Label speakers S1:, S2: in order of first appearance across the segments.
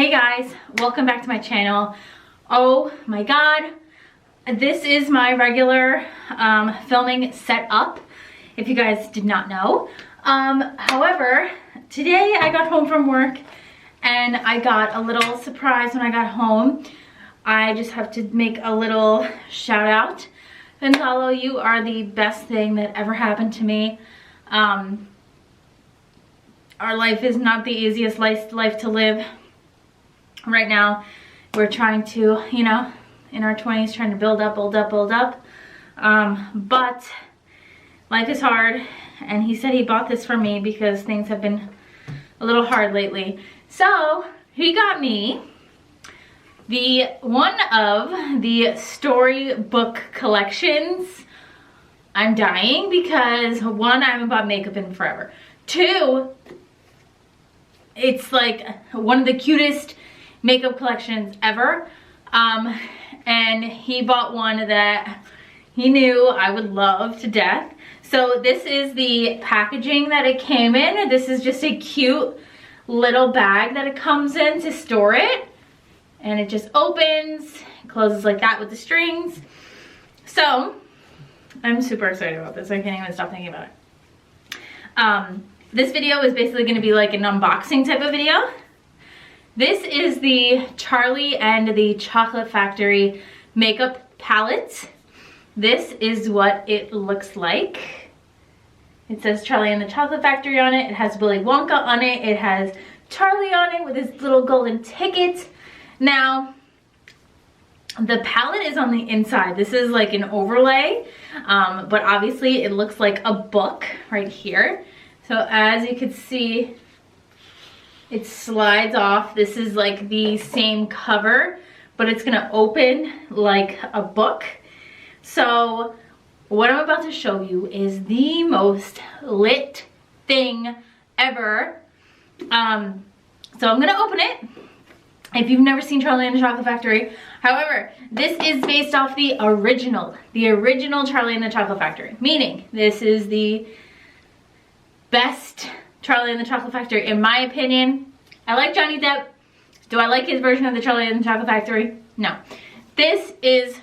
S1: Hey guys, welcome back to my channel. Oh my god, this is my regular filming setup, if you guys did not know. However, today I got home from work and I got a little surprise when I got home. I just have to make a little shout out. Gonzalo, you are the best thing that ever happened to me. Our life is not the easiest life to live. Right now, we're trying to, you know, in our 20s, trying to build up. But life is hard, and he said he bought this for me because things have been a little hard lately. So, he got me one of the Storybook collections. I'm dying because one, I haven't bought makeup in forever. Two, it's like one of the cutest makeup collections ever. And he bought one that he knew I would love to death. So this is the packaging that it came in. This is just a cute little bag that it comes in to store it. And it just opens, closes like that with the strings. So I'm super excited about this. I can't even stop thinking about it. This video is basically going to be like an unboxing type of video. This is the Charlie and the Chocolate Factory makeup palette. This is what it looks like. It says Charlie and the Chocolate Factory on it. It has Willy Wonka on it. It has Charlie on it with his little golden ticket. Now, the palette is on the inside. This is like an overlay, but obviously it looks like a book right here. So as you can see, it slides off. This is like the same cover, but it's gonna open like a book. So what I'm about to show you is the most lit thing ever. So I'm gonna open it. If you've never seen Charlie and the Chocolate Factory, however, this is based off the original Charlie and the Chocolate Factory, meaning this is the best Charlie and the Chocolate Factory, in my opinion. I like Johnny Depp. Do I like his version of the Charlie and the Chocolate Factory? No. This is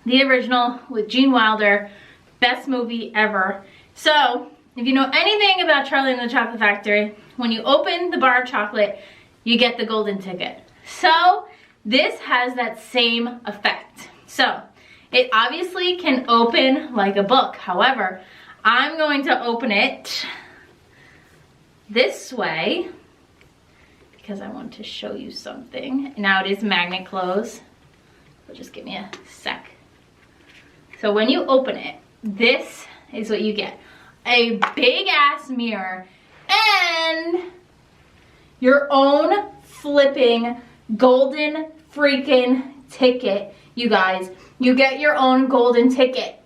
S1: the original with Gene Wilder. Best movie ever. So, if you know anything about Charlie and the Chocolate Factory, when you open the bar of chocolate, you get the golden ticket. So, this has that same effect. So, it obviously can open like a book. However, I'm going to open it this way because I want to show you something. Now it is magnet close. So just give me a sec. So when you open it, this is what you get. A big ass mirror and your own flipping golden freaking ticket. You guys, you get your own golden ticket.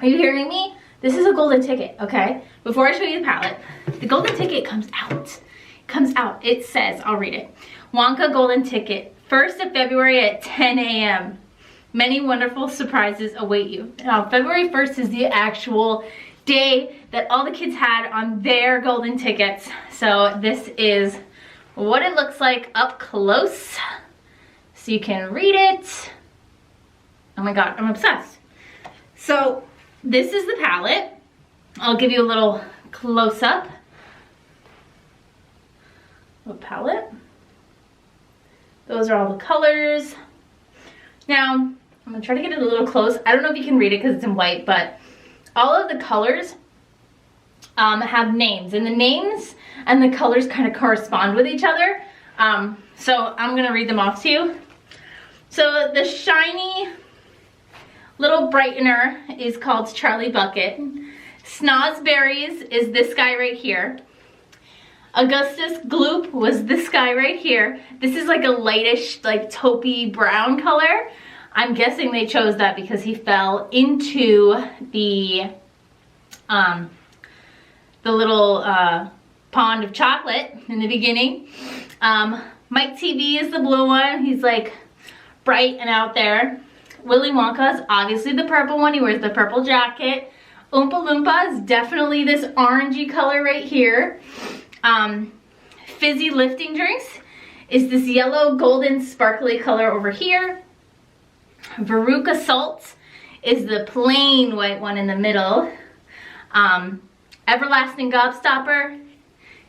S1: Are you hearing me? This is a golden ticket, okay? Before I show you the palette, the golden ticket comes out. It says, I'll read it. Wonka golden ticket, 1st of February at 10 a.m. Many wonderful surprises await you. Now, February 1st is the actual day that all the kids had on their golden tickets. So this is what it looks like up close. So you can read it. Oh my God, I'm obsessed. So this is the palette. I'll give you a little close-up of palette. Those are all the colors. Now, I'm gonna try to get it a little close. I don't know if you can read it because it's in white, but all of the colors have names, and the names and the colors kind of correspond with each other. So I'm gonna read them off to you. So the shiny little brightener is called Charlie Bucket. Snozberries is this guy right here. Augustus Gloop was this guy right here. This is like a lightish, like taupey brown color. I'm guessing they chose that because he fell into the little pond of chocolate in the beginning. Mike TV is the blue one. He's like bright and out there. Willy Wonka is obviously the purple one. He wears the purple jacket. Oompa Loompa is definitely this orangey color right here. Fizzy lifting drinks is this yellow golden sparkly color over here. Veruca Salt is the plain white one in the middle. Everlasting Gobstopper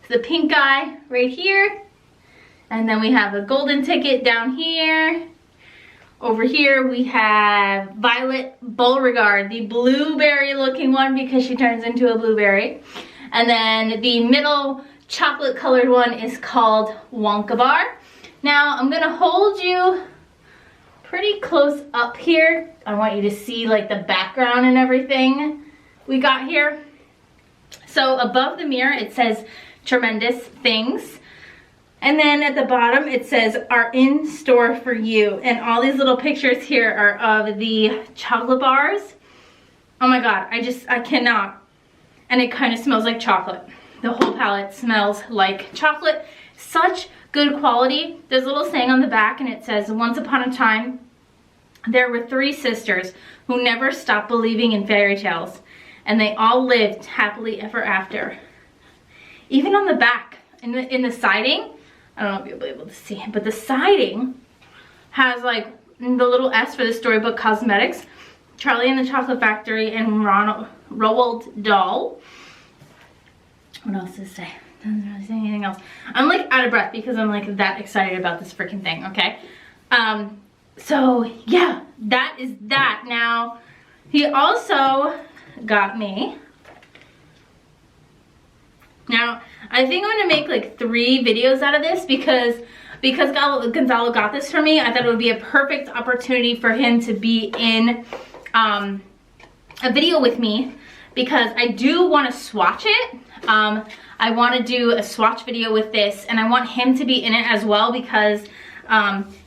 S1: is the pink guy right here. And then we have a golden ticket down here. Over here we have Violet Beauregard, the blueberry looking one because she turns into a blueberry. And then the middle chocolate colored one is called Wonka Bar. Now I'm gonna hold you pretty close up here. I want you to see like the background and everything we got here. So above the mirror it says Tremendous Things. And then at the bottom it says are in store for you. And all these little pictures here are of the chocolate bars. Oh my God, I cannot. And it kind of smells like chocolate. The whole palette smells like chocolate. Such good quality. There's a little saying on the back and it says, once upon a time, there were 3 sisters who never stopped believing in fairy tales. And they all lived happily ever after. Even on the back, in the siding, I don't know if you'll be able to see it, but the siding has like the little S for the Storybook Cosmetics, Charlie and the Chocolate Factory, and Roald Dahl. What else does it say? Doesn't really say anything else. I'm like out of breath because I'm like that excited about this freaking thing, okay? So yeah, that is that. Now, he also got me. Now, I think I'm gonna make like 3 videos out of this because Gonzalo got this for me. I thought it would be a perfect opportunity for him to be in a video with me because I do want to swatch it. I want to do a swatch video with this and I want him to be in it as well because him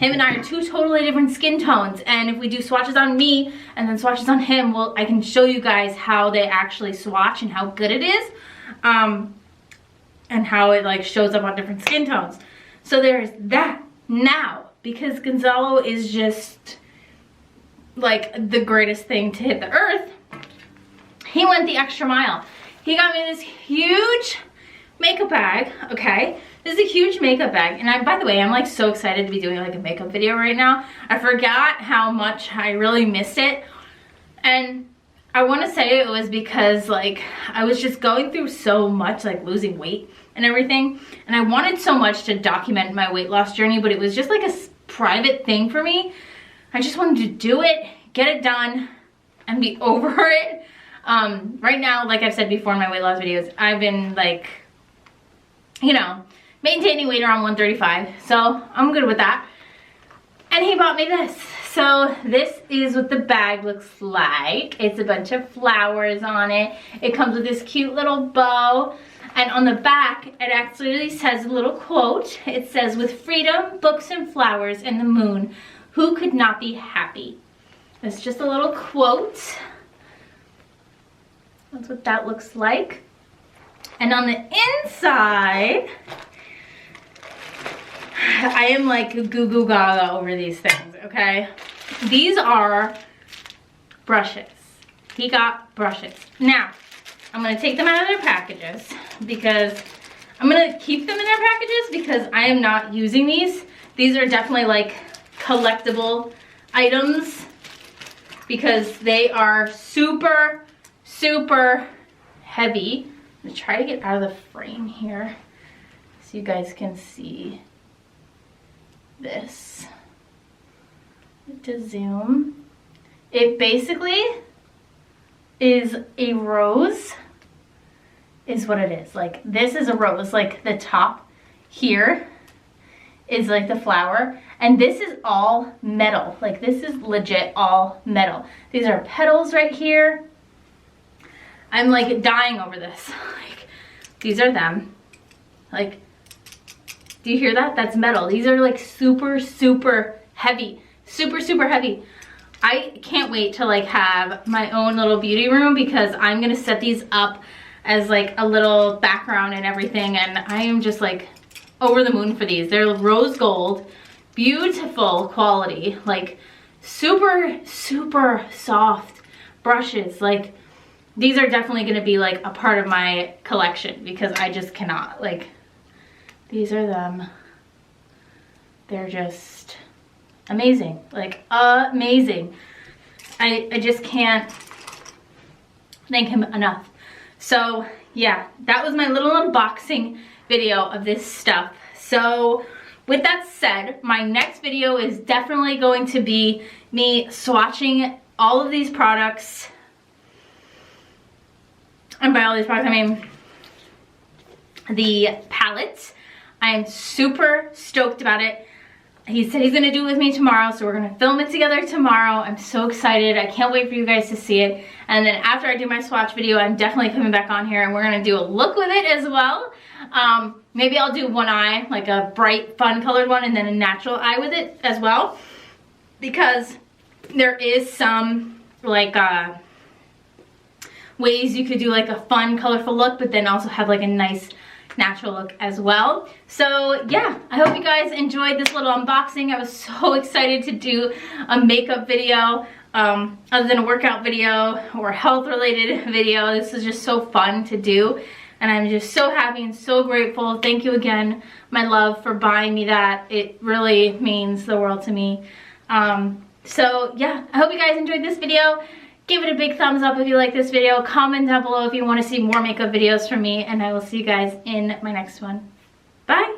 S1: and I are 2 totally different skin tones, and if we do swatches on me and then swatches on him, well, I can show you guys how they actually swatch and how good it is. And how it like shows up on different skin tones. So there's that. Now, because Gonzalo is just like the greatest thing to hit the earth, he went the extra mile. He got me this huge makeup bag, okay? This is a huge makeup bag. And by the way, I'm like so excited to be doing like a makeup video right now. I forgot how much I really missed it. And I want to say it was because like I was just going through so much, like losing weight and everything, and I wanted so much to document my weight loss journey, but it was just like a private thing for me. I just wanted to do it, get it done, and be over it. Right now, like I've said before in my weight loss videos, I've been like, you know, maintaining weight around 135, so I'm good with that. And he bought me this. So this is what the bag looks like. It's a bunch of flowers on it. It comes with this cute little bow. And on the back, it actually says a little quote. It says, with freedom, books and flowers and the moon, who could not be happy? It's just a little quote. That's what that looks like. And on the inside, I am like goo goo gaga over these things, okay? These are brushes. He got brushes. Now, I'm gonna take them out of their packages because I'm gonna keep them in their packages because I am not using these. These are definitely like collectible items because they are super, super heavy. I'm gonna try to get out of the frame here so you guys can see this. To zoom. It basically is a rose, is what it is. Like this is a rose, like the top here is like the flower, and this is all metal. Like this is legit all metal. These are petals right here. I'm like dying over this. Like these are them. Like, do you hear that? That's metal. These are like super, super heavy. Super, super heavy. I can't wait to like have my own little beauty room because I'm gonna set these up as like a little background and everything, and I am just like over the moon for these. They're rose gold, beautiful quality, like super, super soft brushes. Like these are definitely gonna be like a part of my collection because I just cannot, like, these are them. they're just amazing, like amazing. I just can't thank him enough. So yeah, that was my little unboxing video of this stuff. So with that said, my next video is definitely going to be me swatching all of these products. And by all these products, I mean the palettes. I am super stoked about it. He said he's gonna do it with me tomorrow, so we're gonna film it together tomorrow. I'm so excited. I can't wait for you guys to see it. And then after I do my swatch video, I'm definitely coming back on here and we're gonna do a look with it as well. Maybe I'll do one eye, like a bright, fun colored one, and then a natural eye with it as well. Because there is some like ways you could do like a fun, colorful look, but then also have like a nice natural look as well. So yeah, I hope you guys enjoyed this little unboxing. I was so excited to do a makeup video, other than a workout video or health related video. This is just so fun to do, and I'm just so happy and so grateful. Thank you again, my love, for buying me that. It really means the world to me. So yeah, I hope you guys enjoyed this video. Give it a big thumbs up if you like this video. Comment down below if you want to see more makeup videos from me, and I will see you guys in my next one. Bye!